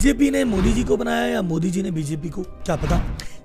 BJP ने मोदी जी को बनाया या मोदी जी ने बीजेपी को, क्या पता।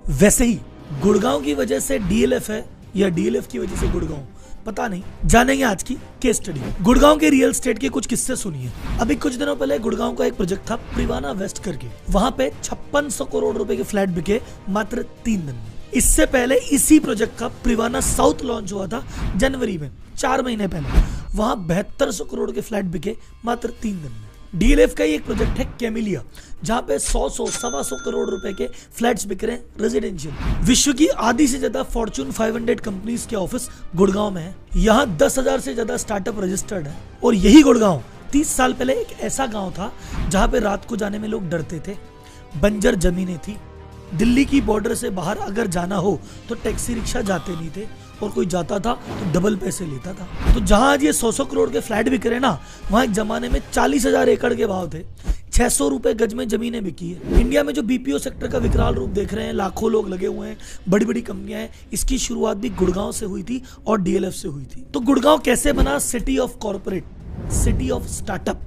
वैसे ही गुड़गांव की वजह से डीएलएफ है या डीएलएफ की वजह से गुड़गांव, पता नहीं। जानेंगे आज की केस स्टडी। गुड़गांव के रियल एस्टेट के कुछ किस्से सुनिए। अभी कुछ दिनों पहले गुड़गांव का एक प्रोजेक्ट था प्रिवाना वेस्ट करके, वहां पे 5600 करोड़ रुपए के फ्लैट बिके मात्र 3 दिन में। इससे पहले इसी प्रोजेक्ट का प्रिवाना साउथ लॉन्च हुआ था जनवरी में, 4 महीने पहले। वहां 7200 करोड़ के फ्लैट बिके मात्र 3 दिन में। डीएलएफ का ही एक प्रोजेक्ट है कैमिलिया, जहां पे 100-125 करोड़ रुपए के फ्लैट्स बिक रहे हैं रेजिडेंशियल। विश्व की आधी से ज्यादा फॉर्च्यून 500 कंपनीज के ऑफिस गुड़गांव में है। यहाँ 10,000 से ज्यादा स्टार्टअप रजिस्टर्ड है। और यही गुड़गांव 30 साल पहले एक ऐसा गांव था जहां पे रात को जाने में लोग डरते थे। बंजर जमीनें थी। दिल्ली की बॉर्डर से बाहर अगर जाना हो तो टैक्सी रिक्शा जाते नहीं थे, और कोई जाता था तो डबल पैसे लेता था। तो जहां आज ये 100 करोड़ के फ्लैट बिक रहे ना, वहां एक जमाने में 40,000 एकड़ के भाव थे। 600 रुपए गज में जमीनें बिकी है। इंडिया में जो बीपीओ सेक्टर का विकराल रूप देख रहे हैं, लाखों लोग लगे हुए हैं, बड़ी बड़ी कंपनियां हैं, इसकी शुरुआत भी गुड़गांव से हुई थी और डीएलएफ से हुई थी। तो गुड़गांव कैसे बना city of corporate, city of startup,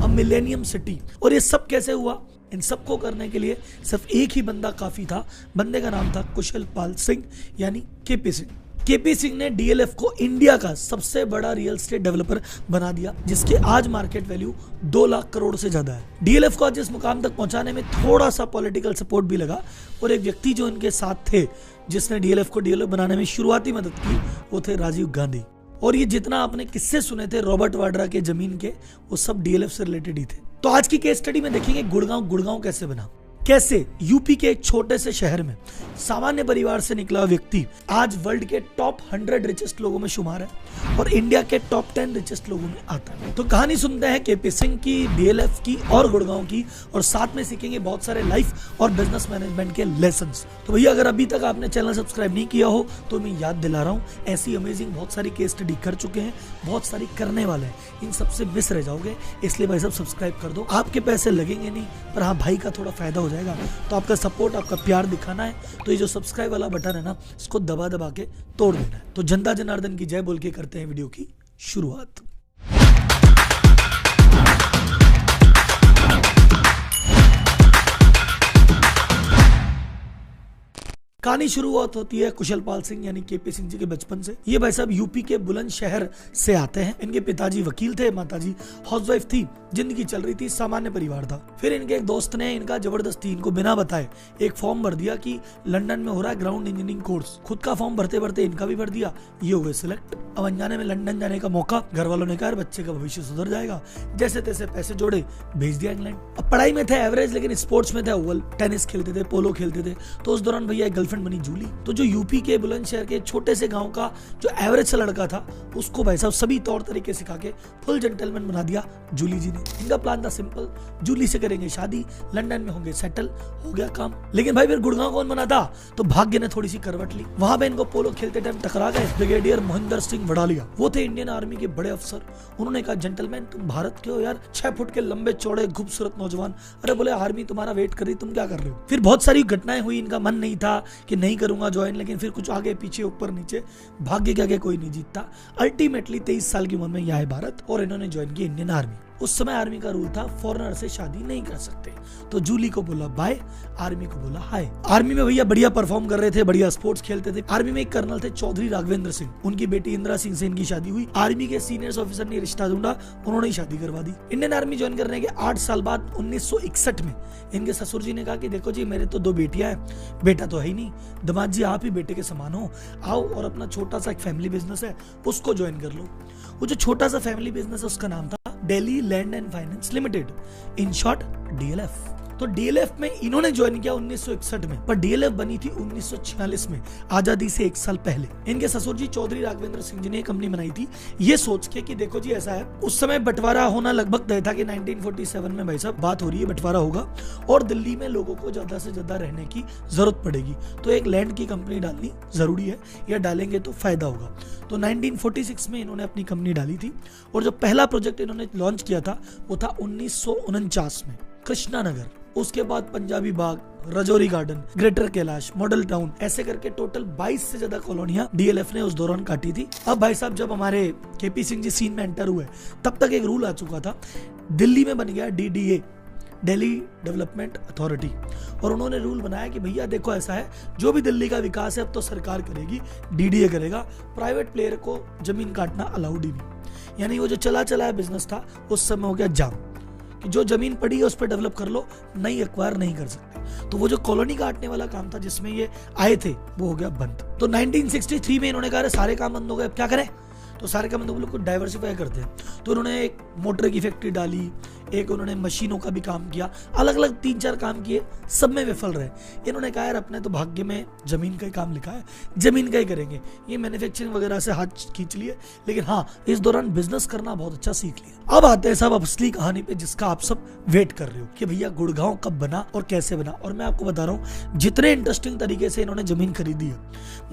a millennium city. और ये सब कैसे हुआ, इन सबको करने के लिए सिर्फ एक ही बंदा काफी था। बंदे का नाम था कुशल पाल सिंह यानी केपी सिंह। केपी सिंह ने डीएलएफ को इंडिया का सबसे बड़ा रियल एस्टेट डेवलपर बना दिया, जिसके आज मार्केट वैल्यू 2 लाख करोड़ से ज्यादा है। डीएलएफ को आज इस मुकाम तक पहुंचाने में थोड़ा सा पॉलिटिकल सपोर्ट भी लगा, और एक व्यक्ति जो इनके साथ थे, जिसने डीएलएफ को डीएलएफ बनाने में शुरुआती मदद की, वो थे राजीव गांधी। और ये जितना आपने किस्से सुने थे रॉबर्ट वाड्रा के जमीन के, वो सब डीएलएफ से रिलेटेड ही थे। तो आज की केस स्टडी में देखेंगे गुड़गांव कैसे बना। कैसे यूपी के एक छोटे से शहर में सामान्य परिवार से निकला व्यक्ति आज वर्ल्ड के टॉप 100 रिचेस्ट लोगों में शुमार है और इंडिया के टॉप 10 रिचेस्ट लोगों में आता है। तो कहानी सुनते हैं केपी सिंह की, डीएलएफ की और गुड़गांव की, और साथ में सीखेंगे बहुत सारे लाइफ और बिजनेस मैनेजमेंट के लेसन्स। तो भैया अगर अभी तक आपने चैनल सब्सक्राइब नहीं किया हो तो मैं याद दिला रहा हूँ, ऐसी अमेजिंग बहुत सारी केस स्टडी कर चुके हैं, बहुत सारी करने वाले हैं, इन सबसे मिस रह जाओगे। इसलिए भाई सब सब्सक्राइब कर दो। आपके पैसे लगेंगे नहीं, पर हाँ भाई का थोड़ा फायदा हो जाएगा। तो आपका सपोर्ट, आपका प्यार दिखाना है, तो ये जो सब्सक्राइब वाला बटन है ना, इसको दबा दबा के तोड़ देना है। तो जनता जनार्दन की जय बोल के करते हैं वीडियो की शुरुआत। कहानी शुरुआत होती है कुशल पाल सिंह यानी केपी सिंह जी के बचपन से। ये भाई साहब यूपी के बुलंदशहर से आते हैं। इनके पिताजी वकील थे, माताजी हाउसवाइफ थी। जिंदगी चल रही थी, सामान्य परिवार था। फिर इनके एक दोस्त ने इनका जबरदस्ती इनको बिना बताए एक फॉर्म भर दिया कि लंदन में हो रहा है ग्राउंड इंजीनियरिंग कोर्स। खुद का फॉर्म भरते भरते इनका भी भर दिया, ये हुए सिलेक्ट। अब अनजाने में लंदन जाने का मौका, घर वालों ने कहा बच्चे का भविष्य सुधर जाएगा, जैसे तैसे पैसे जोड़े, भेज दिया इंग्लैंड। अब पढ़ाई में थे एवरेज, लेकिन स्पोर्ट्स में थे अव्वल। टेनिस खेलते थे, पोलो खेलते थे। तो उस दौरान भैया एक गर्लफ्रेंड बनी जूली। तो जो यूपी के बुलंदशहर के छोटे से गांव का जो एवरेज सा लड़का था, उसको भाई साहब सभी तौर तरीके सिखा के फुल जेंटलमैन बना दिया जूली जी ने। इनका प्लान था सिंपल, जूली से करेंगे शादी, लंदन में होंगे सेटल, हो गया काम। लेकिन भाई फिर गुड़गांव कौन बना था, तो भाग्य ने थोड़ी सी करवट ली। वहां पे इनको पोलो खेलते टाइम टकरा गए ब्रिगेडियर मोहिंदर सिंह वडालिया। वो थे इंडियन आर्मी के बड़े अफसर। उन्होंने कहा जेंटलमैन तुम भारत के हो यार, 6 फुट के लंबे चौड़े खूबसूरत नौजवान। अरे बोले आर्मी तुम्हारा वेट कर रही, तुम क्या कर रहे हो। फिर बहुत सारी घटनाएं हुई। इनका मन नहीं था कि नहीं करूंगा ज्वाइन, लेकिन फिर कुछ आगे पीछे ऊपर नीचे, भाग्य के आगे कोई नहीं जीतता। अल्टीमेटली 23 साल की उम्र में यह है भारत, और इन्होंने ज्वाइन की इंडियन आर्मी। उस समय आर्मी का रूल था फॉरेनर से शादी नहीं कर सकते। तो जूली को बोला बाय, आर्मी को बोला हाय। आर्मी में भैया बढ़िया परफॉर्म कर रहे थे, बढ़िया स्पोर्ट्स खेलते थे। आर्मी में एक कर्नल थे चौधरी राघवेंद्र सिंह, उनकी बेटी इंदिरा सिंह से इनकी शादी हुई। आर्मी के सीनियर ऑफिसर ने रिश्ता ढूंढा, उन्होंने ही शादी करवा दी। इंडियन आर्मी ज्वाइन करने के 8 साल बाद 1961 में इनके ससुर जी ने कहा कि देखो जी मेरे तो 2 बेटियां हैं, बेटा तो है ही नहीं, दामाद जी आप ही बेटे के समान हो, आओ और अपना छोटा सा एक फैमिली बिजनेस है उसको ज्वाइन कर लो। वो जो छोटा सा फैमिली बिजनेस है उसका नाम था Delhi land and finance limited, in short DLF. तो डीएलएफ में इन्होंने ज्वाइन किया 1961 में, पर डीएलएफ बनी थी 1946 में, आजादी से 1 साल पहले। इनके ससुर जी चौधरी राघवेंद्र सिंह जी ने कंपनी बनाई थी, ये सोच के कि देखो जी ऐसा है, उस समय बंटवारा होना लगभग तय था कि 1947 में भाई साहब बात हो रही है बंटवारा होगा और दिल्ली में लोगों को ज्यादा से ज्यादा रहने की जरूरत पड़ेगी, तो एक लैंड की कंपनी डालनी जरूरी है, या डालेंगे तो फायदा होगा। तो 1946 में इन्होंने अपनी कंपनी डाली थी, और जो पहला प्रोजेक्ट इन्होंने लॉन्च किया था वो था 1949 में कृष्णा नगर। उसके बाद Punjabi Bagh, Rajouri garden, greater Kailash, model town, ऐसे करके टोटल 22 से ज्यादा कॉलोनियां डीएलएफ ने उस दौरान काटी थी। अब भाई साहब जब हमारे केपी सिंह जी सीन में एंटर हुए, तब तक एक रूल आ चुका था, दिल्ली में बन गया डीडीए, दिल्ली डेवलपमेंट अथॉरिटी, और उन्होंने रूल बनाया कि भैया देखो ऐसा है, जो भी दिल्ली का विकास है अब तो सरकार करेगी, डीडीए करेगा, प्राइवेट प्लेयर को जमीन काटना अलाउड ही नहीं। यानी वो जो चला चला है बिजनेस था उस समय हो गया जाम, कि जो जमीन पड़ी है उस पर डेवलप कर लो, नई एक्वायर नहीं कर सकते। तो वो जो कॉलोनी काटने वाला काम था जिसमें ये आए थे वो हो गया बंद। तो 1963 में इन्होंने कहा सारे काम बंद हो गए, अब क्या करें, तो सारे काम बंद, को डाइवर्सिफाई करते हैं। तो उन्होंने एक मोटर की फैक्ट्री डाली, एक उन्होंने मशीनों का भी काम किया, अलग अलग 3-4 काम किए, सब में विफल रहे। इन्होंने कहा यार अपने तो भाग्य में जमीन का ही काम लिखा है, जमीन का ही करेंगे। ये मैन्युफैक्चरिंग वगैरह से हाथ खींच लिए, लेकिन हाँ इस दौरान बिजनेस करना बहुत अच्छा सीख लिया। अब आते हैं साहब असली कहानी पे, जिसका आप सब वेट कर रहे हो कि भैया गुड़गांव कब बना और कैसे बना। और मैं आपको बता रहा हूँ जितने इंटरेस्टिंग तरीके से इन्होंने जमीन खरीदी है,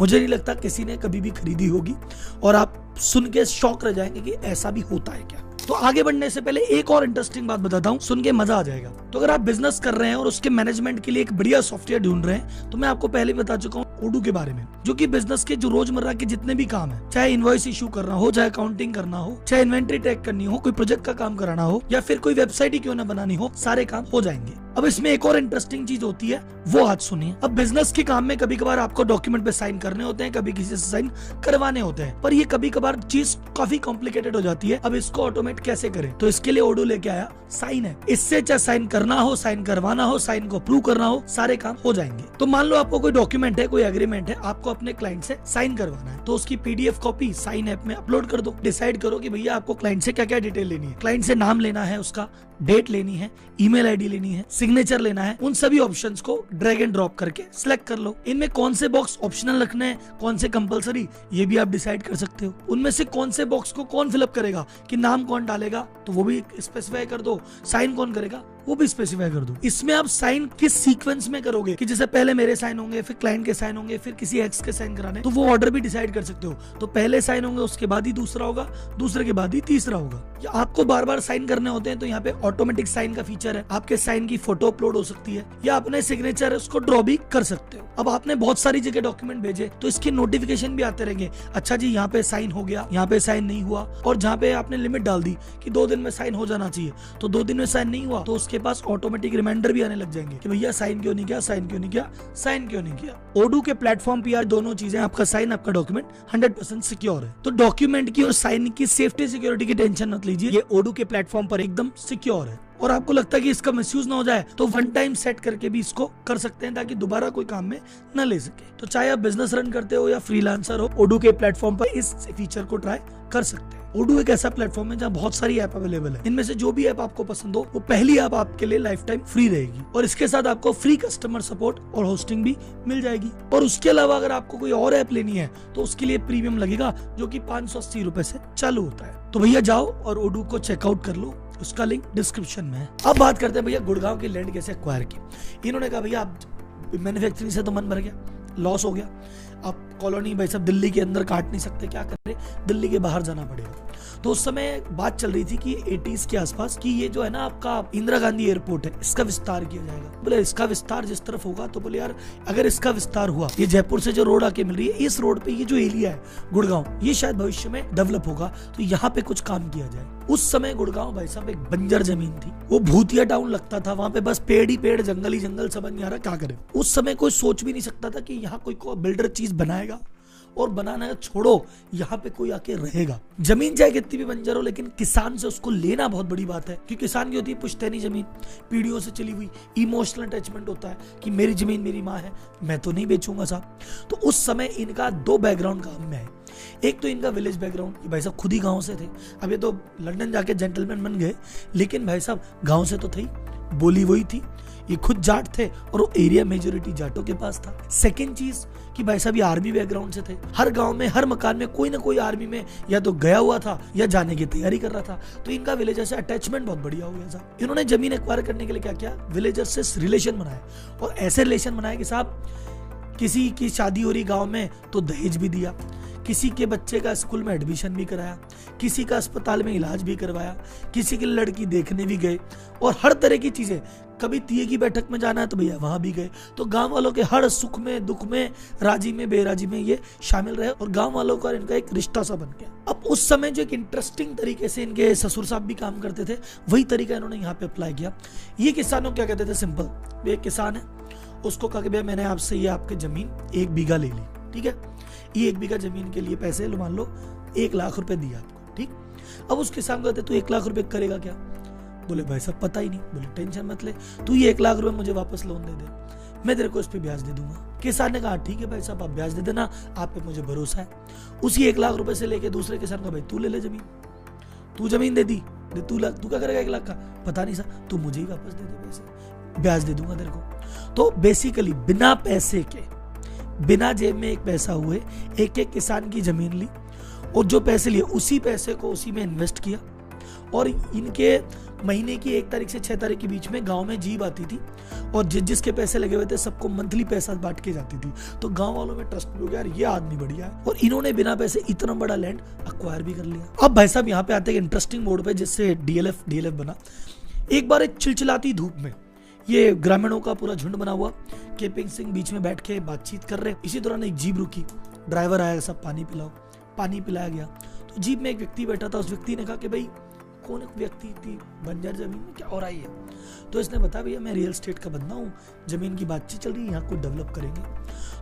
मुझे नहीं लगता किसी ने कभी भी खरीदी होगी, और आप सुन के शॉक रह जाएंगे कि ऐसा भी होता है क्या। तो आगे बढ़ने से पहले एक और इंटरेस्टिंग बात बताता हूँ, सुन के मजा आ जाएगा। तो अगर आप बिजनेस कर रहे हैं और उसके मैनेजमेंट के लिए एक बढ़िया सॉफ्टवेयर ढूंढ रहे हैं, तो मैं आपको पहले बता चुका हूँ ओडू के बारे में, जो कि बिजनेस के जो रोजमर्रा के जितने भी काम है, चाहे इनवॉइस इशू करना हो, चाहे अकाउंटिंग करना हो, चाहे इन्वेंट्री ट्रैक करनी हो, कोई प्रोजेक्ट का काम कराना हो, या फिर कोई वेबसाइट ही क्यों ना बनानी हो, सारे काम हो जाएंगे। अब इसमें एक और इंटरेस्टिंग चीज होती है, वो आज सुनिए। अब बिजनेस के काम में कभी कभार आपको डॉक्यूमेंट पे साइन करने होते हैं, कभी किसी से साइन करवाने होते हैं, पर ये कभी कभार चीज काफी कॉम्प्लिकेटेड हो जाती है। अब इसको ऑटोमेट कैसे करें, तो इसके लिए ओडू लेके आया साइन है। इससे चाहे साइन करना हो, साइन करवाना हो, साइन को अप्रूव करना हो, सारे काम हो जाएंगे। तो मान लो आपको कोई डॉक्यूमेंट है, कोई एग्रीमेंट है, आपको अपने क्लाइंट से साइन करवाना है, तो उसकी पीडीएफ कॉपी साइन ऐप में अपलोड कर दो। डिसाइड करो कि भैया आपको क्लाइंट से क्या क्या डिटेल लेनी है। क्लाइंट से नाम लेना है, उसका डेट लेनी है, ईमेल आईडी लेनी है, सिग्नेचर लेना है। उन सभी ऑप्शंस को ड्रैग एंड ड्रॉप करके सिलेक्ट कर लो। इनमें कौन से बॉक्स ऑप्शनल रखने हैं, कौन से कंपलसरी, ये भी आप डिसाइड कर सकते हो। उनमें से कौन से बॉक्स को कौन फिलअप करेगा, कि नाम कौन डालेगा, तो वो भी स्पेसिफाई कर दो। साइन कौन करेगा, वो भी स्पेसिफाई कर दो। इसमें आप साइन किस सीक्वेंस में करोगे, कि जैसे पहले मेरे साइन होंगे, फिर क्लाइंट के साइन होंगे, फिर किसी एक्स के साइन कराने, तो वो ऑर्डर भी डिसाइड कर सकते हो। तो पहले साइन होंगे, उसके बाद ही दूसरा होगा, दूसरे के बाद ही तीसरा होगा। या आपको बार बार साइन करने होते हैं, तो यहाँ पे ऑटोमेटिक साइन का फीचर है। आपके साइन की फोटो अपलोड हो सकती है, या अपने सिग्नेचर उसको ड्रॉ भी कर सकते हो। अब आपने बहुत सारी जगह डॉक्यूमेंट भेजे, तो इसके नोटिफिकेशन भी आते रहेंगे। अच्छा जी यहाँ पे साइन हो गया, यहाँ पे साइन नहीं हुआ, और जहाँ पे आपने लिमिट डाल दी कि 2 दिन में साइन हो जाना चाहिए, तो 2 दिन में साइन नहीं हुआ, तो उसके पास ऑटोमेटिक रिमाइंडर भी आने लग जाएंगे कि भैया साइन क्यों नहीं किया, साइन क्यों नहीं किया, साइन क्यों नहीं किया। ओडू के प्लेटफॉर्म पे यार दोनों चीजें, आपका साइन, आपका डॉक्यूमेंट 100% सिक्योर है। तो डॉक्यूमेंट की और साइन की सेफ्टी सिक्योरिटी की टेंशन मत लीजिए, ये ओडू के प्लेटफॉर्म पर एकदम सिक्योर है। और आपको लगता है कि इसका मिसयूज ना हो जाए, तो 1 टाइम सेट करके भी इसको कर सकते हैं, ताकि दोबारा कोई काम में न ले सके। तो चाहे आप बिजनेस रन करते हो या फ्रीलांसर हो, ओडू के प्लेटफॉर्म पर इस फीचर को ट्राई कर सकते हैं। ओडू एक ऐसा प्लेटफॉर्म है जहाँ बहुत सारी ऐप अवेलेबल है। इनमें से जो भी ऐप आपको पसंद हो, वो पहली ऐप आपके लिए लाइफ टाइम फ्री रहेगी, और इसके साथ आपको फ्री कस्टमर सपोर्ट और होस्टिंग भी मिल जाएगी। और उसके अलावा अगर आपको कोई और ऐप लेनी है, तो उसके लिए प्रीमियम लगेगा, जो कि 580 रुपए से चालू होता है। तो भैया जाओ और ओडू को चेकआउट कर लो, उसका लिंक डिस्क्रिप्शन में है। अब बात करते हैं भैया गुड़गांव की लैंड कैसे एक्वायर की। इन्होंने कहा भैया आप मैन्युफैक्चरिंग से तो मन भर गया, लॉस हो गया, अब कॉलोनी भाई सब दिल्ली के अंदर काट नहीं सकते, क्या करें, दिल्ली के बाहर जाना पड़ेगा। तो उस समय बात चल रही थी कि 80s के आसपास कि ये जो है ना आपका इंदिरा गांधी एयरपोर्ट है, इसका विस्तार किया जाएगा। बोले इसका विस्तार जिस तरफ होगा, तो बोले यार अगर इसका विस्तार हुआ, ये जयपुर से जो रोड आके मिल रही है, इस रोड पे ये जो एरिया है गुड़गांव, ये शायद भविष्य में डेवलप होगा, तो यहाँ पे कुछ काम किया जाए। उस समय गुड़गांव भाई साहब एक बंजर जमीन थी, वो भूतिया टाउन लगता था, वहां पे बस पेड़ ही पेड़, जंगल ही जंगल, समझ नहीं आ रहा क्या करे। उस समय कोई सोच भी नहीं सकता था कि यहाँ कोई बिल्डर चीज बनाएगा, और बनाना छोड़ो यहाँ पे कोई आके रहेगा। जमीन चाहे कितनी भी बंजर हो, लेकिन किसान से उसको लेना बहुत बड़ी बात है, क्योंकि किसान की होती है पुश्तैनी जमीन, पीढ़ियों से चली हुई, इमोशनल अटैचमेंट होता है कि मेरी जमीन मेरी माँ है, मैं तो नहीं बेचूंगा साहब। तो उस समय इनका 2 बैकग्राउंड काम में है। एक तो इनका विलेज बैकग्राउंड, कि भाई साहब खुद ही गांव से थे, अब ये तो लंदन जाके जेंटलमैन बन गए, लेकिन भाई साहब गांव से तो थे, बोली वही थी, ये खुद जाट थे, और वो एरिया मेजोरिटी जाटों के पास था। सेकंड चीज कि भाई साहब ये आर्मी बैकग्राउंड से थे, हर गांव में हर मकान में कोई ना कोई आर्मी में या तो गया हुआ था या जाने की तैयारी कर रहा था, तो इनका विलेजर से अटैचमेंट बहुत बढ़िया हो गया था। इन्होंने जमीन एक्वायर करने के लिए क्या किया, विलेजर से रिलेशन बनाया, और ऐसे रिलेशन बनाए कि साहब किसी की शादी हो रही गाँव में तो दहेज भी दिया, किसी के बच्चे का स्कूल में एडमिशन भी कराया, किसी का अस्पताल में इलाज भी करवाया, किसी की लड़की देखने भी गए, और हर तरह की चीजें। कभी तीये की बैठक में जाना है तो भैया वहां भी गए। तो गांव वालों के हर सुख में, दुख में, राजी में, बेराजी में ये शामिल रहे, और गांव वालों का इनका एक रिश्ता सा बन गया। अब अब उस समय जो एक इंटरेस्टिंग तरीके से इनके ससुर साहब भी काम करते थे, वही तरीका इन्होंने यहाँ पे अप्लाई किया। ये किसानों क्या कहते थे, सिंपल, एक किसान है, उसको कहा कि भैया मैंने आपसे ये आपके जमीन 1 बीघा ले ली, ठीक है, ये 1 बीघा जमीन के लिए पैसे मान लो 1 लाख रुपए दिया आपको, ठीक। अब उस किसान कहते तू 1 लाख रुपए करेगा क्या? बोले भाई साहब पता ही नहीं। बोले टेंशन मत ले, तू ये 1 लाख रुपए मुझे वापस लोन दे दे, मैं तेरे को इस पे ब्याज दे दूंगा। किसान ने कहा ठीक है भाई साहब आप ब्याज दे देना, आप पे मुझे भरोसा है। उसी 1 लाख रुपए से लेके दूसरे किसान का भाई तू ले ले जमीन, तू जमीन दे दी, तू क्या करेगा 1 लाख का? पता नहीं सर, तू मुझे ही वापस दे दे पैसे, ब्याज दे दूंगा तेरे को। तो बेसिकली बिना पैसे के, बिना जेब में एक पैसा हुए एक किसान की जमीन ली, और जो पैसे लिए उसी पैसे को उसी में इन्वेस्ट किया। और इनके महीने की 1 तारीख से 6 तारीख के बीच में गांव में जीप आती थी, और जिसके पैसे लगे हुए थे सबको मंथली पैसा बांट के जाती थी। तो गांव वालों में ट्रस्ट हो गया, यार ये आदमी बढ़िया है, और इन्होंने बिना पैसे इतना बड़ा लैंड अक्वायर भी कर लिया। अब भाई साहब यहाँ पे आते हैं इंटरेस्टिंग मोड पे, जिससे डीएलएफ बना। एक बार एक चिलचिलाती धूप में ये ग्रामीणों का पूरा झुंड बना हुआ, केपी सिंह बीच में बैठ के बातचीत कर रहे। इसी दौरान एक जीप रुकी, ड्राइवर आया, सब पानी पिलाओ, पानी पिलाया गया। तो जीप में एक व्यक्ति बैठा था, उस व्यक्ति ने कहा कि भाई कौन एक व्यक्ति थी बंजर जमीन में क्या हो रहा है? तो इसने बताया भैया मैं रियल एस्टेट का बंदा हूँ, जमीन की बातचीत चल रही है, यहाँ को डेवलप करेंगे।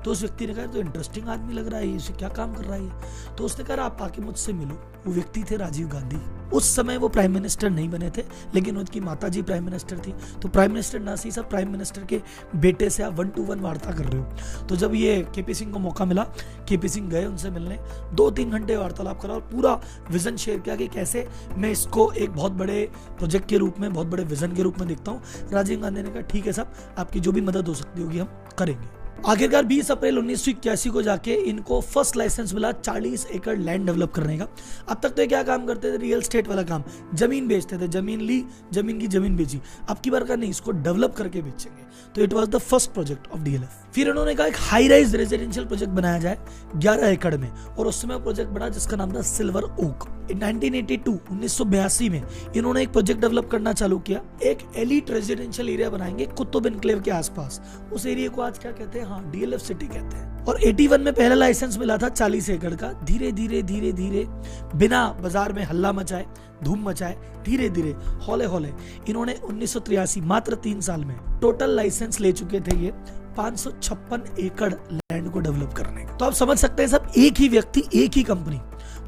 तो उस व्यक्ति ने कहा तो इंटरेस्टिंग आदमी लग रहा है, इसे क्या काम कर रहा है? तो उसने कहा आप आके मुझसे मिलो। वो व्यक्ति थे राजीव गांधी। उस समय वो प्राइम मिनिस्टर नहीं बने थे, लेकिन उनकी माता जी प्राइम मिनिस्टर थी। तो प्राइम मिनिस्टर ना सी साहब, प्राइम मिनिस्टर के बेटे से आप 1-to-1 वार्ता कर रहे हो। तो जब ये केपी सिंह को मौका मिला, केपी सिंह गए उनसे मिलने, 2-3 घंटे वार्तालाप करा और पूरा विजन शेयर किया कि कैसे मैं इसको एक बहुत बड़े प्रोजेक्ट के रूप में, बहुत बड़े विजन के रूप में देखता हूँ। राजीव गांधी ने कहा ठीक है साहब, आपकी जो भी मदद हो सकती होगी हम करेंगे। आखिरकार 20 अप्रैल 1981 को जाके इनको फर्स्ट लाइसेंस मिला 40 एकड़ लैंड डेवलप करने का। अब तक तो ये क्या काम करते थे, रियल एस्टेट वाला काम, जमीन बेचते थे, जमीन ली, जमीन की जमीन बेची। अब की बार का नहीं, इसको डेवलप करके बेचेंगे। तो it was the first project of DLF. फिर उन्होंने कहा एक हाई राइज रेजिडेंशियल प्रोजेक्ट बनाया जाए 11 एकड़ में, और उस समय प्रोजेक्ट बना जिसका नाम था सिल्वर ओक। 1982 में इन्होंने एक प्रोजेक्ट डेवलप करना चालू किया, एक एलिट रेजिडेंशियल एरिया बनाएंगे कुतुब एन्क्लेव के आसपास। उस एरिया को आज क्या कहते हैं, हाँ डीएलएफ सिटी कहते हैं। और 81 में पहला लाइसेंस मिला था 40 एकड़ का। धीरे धीरे बिना बाजार में हल्ला मचाए, धूम मचाए, धीरे धीरे हौले हौले इन्होंने 1983 मात्र 3 साल में टोटल लाइसेंस ले चुके थे ये 556 एकड़ लैंड को डेवलप करने का। तो आप समझ सकते हैं सब, एक ही व्यक्ति, एक ही कंपनी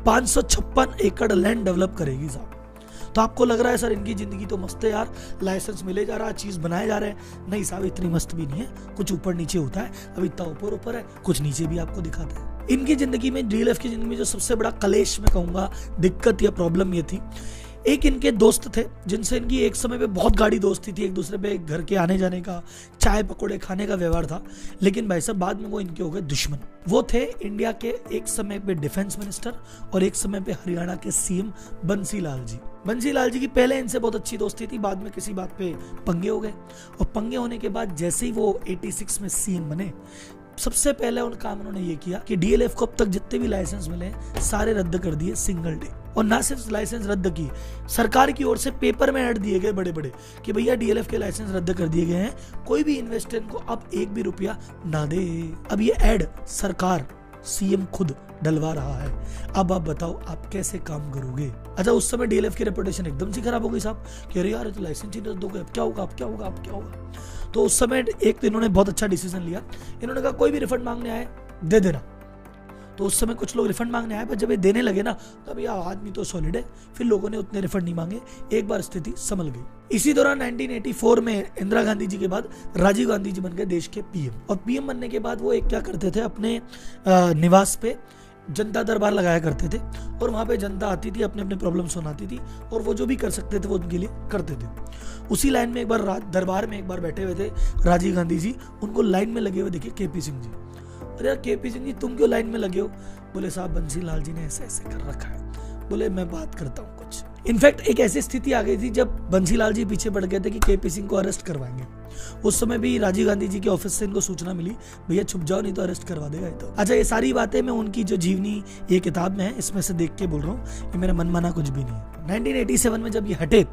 556 एकड़ लैंड डेवलप करेगी साहब। तो आपको लग रहा है सर इनकी जिंदगी तो मस्त है यार, लाइसेंस मिले जा रहा है, चीज बनाए जा रहे हैं। नहीं साहब, इतनी मस्त भी नहीं है, कुछ ऊपर नीचे होता है। अब इतना ऊपर है, कुछ नीचे भी आपको दिखाता है। इनकी जिंदगी में, डीएलएफ की जिंदगी में जो सबसे बड़ा कलेश मैं कहूंगा, दिक्कत या प्रॉब्लम ये थी, एक इनके दोस्त थे जिनसे इनकी एक समय पे बहुत गाढ़ी दोस्ती थी, एक दूसरे पे घर के आने जाने का, चाय पकौड़े खाने का व्यवहार था। लेकिन भाई साहब बाद में वो इनके हो गए दुश्मन। वो थे इंडिया के एक समय पे डिफेंस मिनिस्टर और एक समय पे हरियाणा के सीएम बंसी लाल जी। बंसी लाल जी की पहले इनसे बहुत अच्छी दोस्ती थी, बाद में किसी बात पे पंगे हो गए, और पंगे होने के बाद जैसे ही वो 86 में सीएम बने, सबसे पहले उन काम उन्होंने ये किया कि डीएलएफ को अब तक जितने भी लाइसेंस मिले सारे रद्द कर दिए सिंगल डे। और ना सिर्फ लाइसेंस रद्द किए, सरकार की ओर से पेपर में ऐड दिए गए बड़े बड़े कि भैया डीएलएफ के लाइसेंस रद्द कर दिए गए हैं, कोई भी इन्वेस्टर को अब 1 भी रुपया ना दे। अब ये ऐड सरकार, सीएम खुद डलवा रहा है। अब आप बताओ आप कैसे काम करोगे? अच्छा, उस समय डीएलएफ की रेपुटेशन एकदम से खराब हो गई साहब कि अरे यार तो लाइसेंस ही रद्द हो गए, अब क्या होगा, अब क्या होगा, अब क्या होगा। तो उस समय एक तो इन्होंने बहुत अच्छा डिसीजन लिया, इन्होंने कहा कोई भी रिफंड मांगने आए दे देना। तो उस समय कुछ लोग रिफंड मांगने आए, पर जब ये देने लगे ना, तब ये आदमी तो सॉलिड है, फिर लोगों ने उतने रिफंड नहीं मांगे, एक बार स्थिति संभल गई। इसी दौरान 1984 में इंदिरा गांधी जी के बाद राजीव गांधी जी बन गए देश के पीएम। और पीएम बनने के बाद वो एक क्या करते थे, अपने निवास पे जनता दरबार लगाया करते थे, और वहां पे जनता आती थी, अपने अपने प्रॉब्लम सुनाती थी, और वो जो भी कर सकते थे वो उनके लिए करते थे। उसी लाइन में एक बार दरबार में एक बार बैठे हुए थे राजीव गांधी जी, उनको लाइन में लगे हुए देखे केपी सिंह जी। अरे यार केपी सिंह जी तुम क्यों लाइन में लगे हो? बोले साहब बंसी लाल जी ने ऐसे ऐसे कर रखा है। बोले मैं बात करता हूँ कुछ। इनफैक्ट एक ऐसी स्थिति आ गई थी जब बंसी लाल जी पीछे पड़ गए थे कि केपी सिंह को अरेस्ट करवाएंगे। उस समय भी राजीव गांधी जी के ऑफिस से इनको सूचना मिली, भैया छुप जाओ नहीं तो अरेस्ट करवा देगा ये तो। अच्छा, ये सारी बातें मैं उनकी जो जीवनी ये किताब में है इसमें से देख के बोल रहा हूँ, ये मेरा मनमाना कुछ भी नहीं है। 1987 में जब ये हटे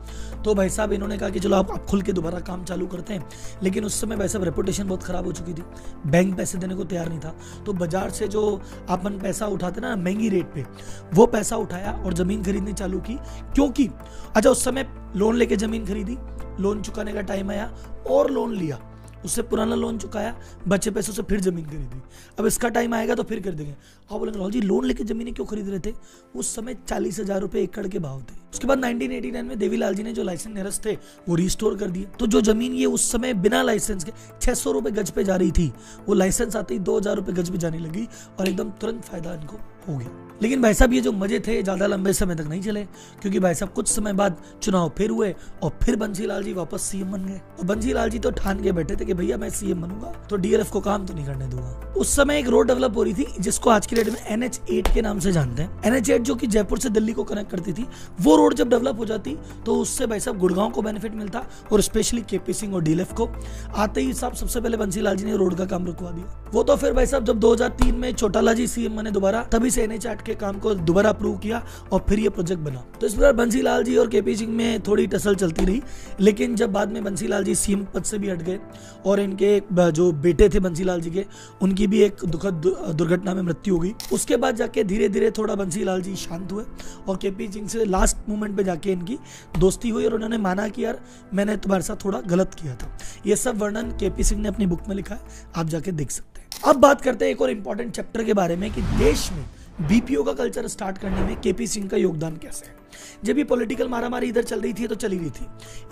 तो भाई साहब इन्होंने कहा कि चलो आप खुल के दोबारा काम चालू करते हैं, लेकिन उस समय भाई साहब रेपुटेशन बहुत खराब हो चुकी थी, बैंक पैसे देने को तैयार नहीं था, तो बाजार से जो अपन पैसा उठाते ना महंगी रेट पे, वो पैसा उठाया और जमीन खरीदनी चालू की। क्योंकि अच्छा उस समय लोन लेके जमीन खरीदी, लोन चुकाने का टाइम आया और लोन लिया, उससे पुराना लोन चुकाया, बचे पैसों से फिर जमीन खरीदी, अब इसका टाइम आएगा तो फिर कर देंगे। आप बोलेंगे राहुल जी लोन लेके जमीनें क्यों खरीद रहे थे? उस समय 40,000 रुपए एकड़ के भाव थे। उसके बाद 1989 में देवीलाल जी ने जो लाइसेंस निरस्त थे वो रिस्टोर कर दिए, तो जो जमीन ये उस समय बिना लाइसेंस के 600 रुपए गज पे जा रही थी, वो लाइसेंस आते ही 2,000 रुपए गज पे जाने लगी और एकदम तुरंत फायदा इनको हो गया। लेकिन भाई साहब ये जो मजे थे ज्यादा लंबे समय तक नहीं चले, क्योंकि भाई साहब कुछ समय बाद चुनाव फिर हुए और फिर बंसीलाल जी वापस सीएम बन गए। और बंसीलाल जी तो ठान के बैठे थे कि भैया मैं सीएम बनूंगा तो डीएलएफ को काम तो नहीं करने दूंगा। उस समय एक रोड डेवलप हो रही थी जिसको आज की डेट में NH8 के नाम से जानते हैं। NH8 जो कि जयपुर से दिल्ली को कनेक्ट करती थी, वो रोड जब डेवलप हो जाती तो उससे भाई साहब गुड़गांव को बेनिफिट मिलता और स्पेशली केपी सिंह और डीएलएफ को। आते ही साहब सबसे पहले बंसीलाल जी ने रोड का काम रुकवा दिया। वो तो फिर भाई साहब जब 2003 में चौटाला जी सीएम बने दोबारा, तभी से NH8 के काम को दोबारा अप्रूव किया और फिर ये प्रोजेक्ट बना। तो इस बार बंसीलाल जी और केपी सिंह में थोड़ी टसल चलती रही, लेकिन जब बाद में बंसीलाल जी सीएम पद से भी हट गए और इनके जो बेटे थे बंसीलाल जी के, उनकी भी एक दुखद दुर्घटना में मृत्यु हो गई। उसके बाद जाके धीरे धीरे थोड़ा बंसीलाल जी शांत हुए और केपी सिंह से लास्ट मोमेंट पे जाके इनकी दोस्ती हुई और उन्होंने माना कि यार मैंने तुम्हारे साथ थोड़ा गलत किया था। ये सब वर्णन केपी सिंह ने अपनी बुक में लिखा है, आप जाके देख सकते हैं। अब बात करते हैं एक और इंपॉर्टेंट चैप्टर के बारे में कि देश में बीपीओ का कल्चर स्टार्ट करने में केपी सिंह का योगदान कैसे है। जब ये पॉलिटिकल मारामारी इधर चल रही थी तो चली रही थी,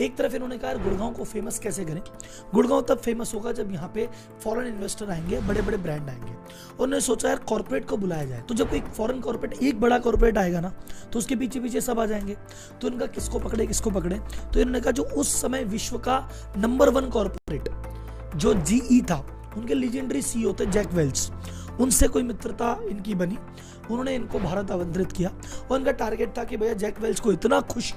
एक तरफ इन्होंने कहा गुड़गांव को फेमस कैसे करें। गुड़गांव तब फेमस होगा जब यहाँ पे फॉरेन इन्वेस्टर आएंगे, बड़े बड़े ब्रांड आएंगे। उन्होंने सोचा यार कॉर्पोरेट को बुलाया जाए, तो जब एक फॉरेन कॉर्पोरेट, एक बड़ा कॉर्पोरेट आएगा ना, तो उसके पीछे पीछे सब आ जाएंगे। तो इनका किसको पकड़े तो इन्होंने कहा जो उस समय विश्व का नंबर 1 कॉर्पोरेट जो GE था, उनके लीजेंडरी CEO थे जैक वेल्च, उनसे कोई मित्रता इनकी बनी। उन्होंने इनको भारत आमंत्रित किया और इनका टारगेट था कि भैया जैक वेल्च को इतना खुश,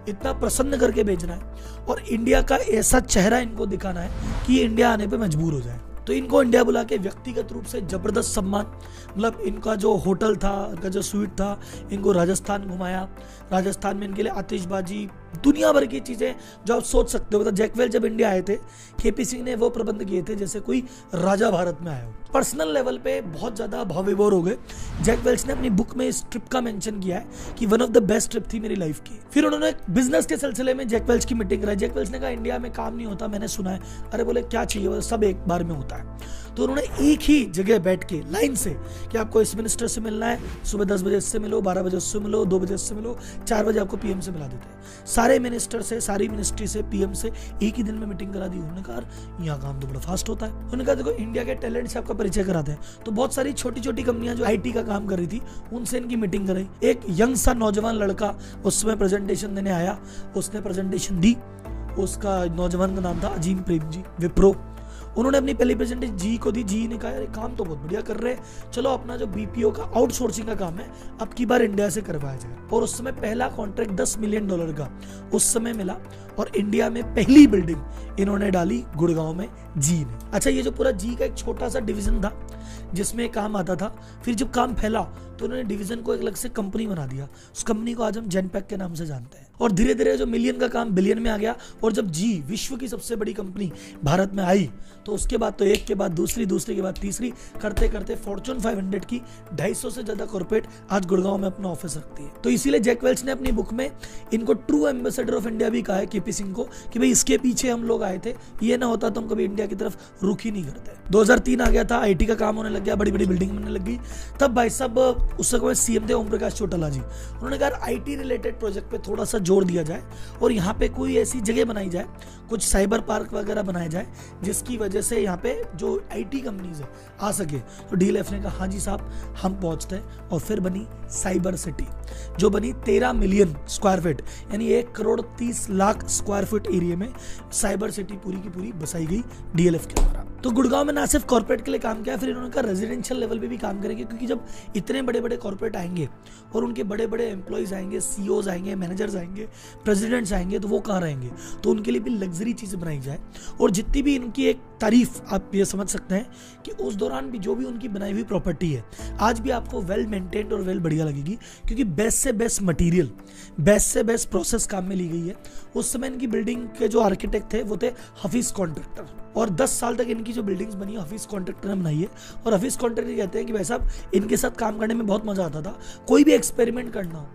इतना प्रसन्न करके भेजना है और इंडिया का ऐसा चेहरा इनको दिखाना है कि इंडिया आने पे मजबूर हो जाए। तो इनको इंडिया बुला के व्यक्तिगत रूप से जबरदस्त सम्मान, मतलब इनका जो होटल था, इनका जो स्वीट था, इनको राजस्थान घुमाया। राजस्थान में इनके लिए आतिशबाजी, दुनिया भर की चीजें जो आप सोच सकते हो। मतलब जैक वेल्च जब इंडिया आए थे, केपी सिंह ने वो प्रबंध किए थे जैसे कोई राजा भारत में आया हो। पर्सनल लेवल पे बहुत ज्यादा भाव विभोर हो गए। जैक वेल्च ने अपनी बुक में इस ट्रिप का मेंशन किया है कि one of the best trip थी मेरी लाइफ की। फिर उन्होंने बिजनेस के सिलसिले में जैक वेल्च की मीटिंग कराई। जैक वेल्च ने कहा इंडिया में काम नहीं होता, मैंने सुना है। अरे बोले क्या चाहिए, वो सब एक बार में होता है। तो उन्होंने एक ही जगह बैठ के लाइन से कि आपको इस मिनिस्टर से मिलना है, सुबह 10 बजे इससे मिलो, 12 बजे उससे मिलो, 2 बजे इससे मिलो, 4 बजे आपको PM से मिला देते हैं। सारे मिनिस्टर से, सारी मिनिस्ट्री से, PM से एक ही दिन में मीटिंग करा दी। उन्होंने कहा यहाँ काम तो बड़ा फास्ट होता है। उन्होंने कहा देखो इंडिया के टैलेंट से आपका परिचय कराते हैं। तो बहुत सारी छोटी छोटी कंपनियां जो IT का काम कर रही थी, उनसे इनकी मीटिंग कराई। एक यंग सा नौजवान लड़का उस समय प्रेजेंटेशन देने आया, उसने प्रेजेंटेशन दी। उसका नौजवान का नाम था अजीम प्रेम जी, विप्रो। उन्होंने अपनी पहली प्रेजेंटेशन जी को दी। जी ने कहा यार काम तो बहुत बढ़िया कर रहे हैं, चलो अपना जो BPO का आउटसोर्सिंग का काम है अब की बार इंडिया से करवाया जाए। और उस समय पहला कॉन्ट्रैक्ट $10 मिलियन का उस समय मिला और इंडिया में पहली बिल्डिंग इन्होंने डाली गुड़गांव में जी ने। अच्छा, ये जो पूरा जी का एक छोटा सा डिवीजन था जिसमें काम आता था, फिर जब काम फैला तो उन्होंने डिवीजन को एक अलग से कंपनी बना दिया। उस कंपनी को आज हम जेनपैक के नाम से जानते हैं। और धीरे धीरे जो मिलियन का काम बिलियन में आ गया। और जब जी विश्व की सबसे बड़ी कंपनी भारत में आई तो उसके बाद तो एक के बाद दूसरी, दूसरी के बाद तीसरी, करते करते फॉर्च्यून 500 की 250 से ज्यादा कॉर्पोरेट आज गुड़गांव में अपना ऑफिस रखती है। तो इसीलिए जैक वेल्च ने अपनी बुक में इनको ट्रू एम्बेसडर ऑफ इंडिया भी कहा है केपी सिंह को कि भाई इसके पीछे हम लोग आए थे, ये ना होता तो हम कभी इंडिया की तरफ रुख ही नहीं करते। 2003 आ गया था, IT का काम होने लग गया, बड़ी बड़ी बिल्डिंग बनने लग गई। तब भाई साहब उस समय CM थे ओम प्रकाश चौटाला जी। उन्होंने कहा IT रिलेटेड प्रोजेक्ट पे थोड़ा सा जोर दिया जाए और यहाँ पे कोई ऐसी जगह बनाई जाए, कुछ साइबर पार्क वगैरह बनाया जाए जिसकी वजह से यहाँ पे जो IT कंपनीज है आ सके। तो DLF ने कहा हाँ जी साहब हम पहुंचते हैं। और फिर बनी साइबर सिटी जो बनी 13 मिलियन स्क्वायर फीट, यानी 1,30,00,000 स्क्वायर फीट एरिया में साइबर सिटी पूरी की पूरी बसाई गई DLF के द्वारा। तो गुड़गांव में ना सिर्फ कॉर्पोरेट के लिए काम किया, फिर इन्होंने उनका रेजिडेंशियल लेवल पे भी काम करेंगे, क्योंकि जब इतने बड़े बड़े कॉर्पोरेट आएंगे और उनके बड़े बड़े एम्प्लॉयज़ आएंगे, सीईओज आएंगे, मैनेजर्स आएंगे, प्रेसिडेंट्स आएंगे, तो वो कहाँ रहेंगे? तो उनके लिए भी लग्जरी चीज़ें बनाई जाए। और जितनी भी इनकी एक तारीफ आप ये समझ सकते हैं कि उस दौरान भी जो भी उनकी बनाई हुई प्रॉपर्टी है आज भी आपको वेल मेंटेन्ड और वेल बढ़िया लगेगी, क्योंकि बेस्ट से बेस्ट मटेरियल, बेस्ट से बेस्ट प्रोसेस काम में ली गई है। उस समय इनकी बिल्डिंग के जो आर्किटेक्ट थे वो थे हफीज कॉन्ट्रैक्टर, और 10 साल तक इनकी जो बिल्डिंग्स बनी हफीज कॉन्ट्रैक्टर ने बनाई है। और हफीज कॉन्ट्रैक्टर कहते हैं कि भाई साहब इनके साथ काम करने में बहुत मजा आता था। कोई भी एक्सपेरिमेंट करना हो,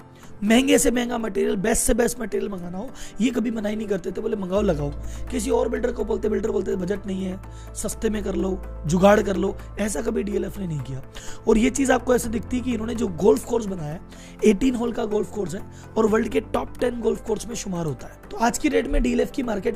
महंगे से महंगा मटेरियल, बेस्ट से बेस्ट मटेरियल मंगाना हो, ये कभी मना ही नहीं करते थे, बोले मंगाओ लगाओ। किसी और बिल्डर को बोलते, बिल्डर बोलते बजट नहीं है, सस्ते में कर लो, जुगाड़ कर लो, ऐसा कभी डीएलएफ ने नहीं किया। और ये चीज़ आपको ऐसे दिखती है कि इन्होंने जो गोल्फ कोर्स बनाया है 18 होल का गोल्फ कोर्स है और वर्ल्ड के टॉप 10 गोल्फ कोर्स में शुमार होता है। तो आज की डेट में डीएलएफ की मार्केट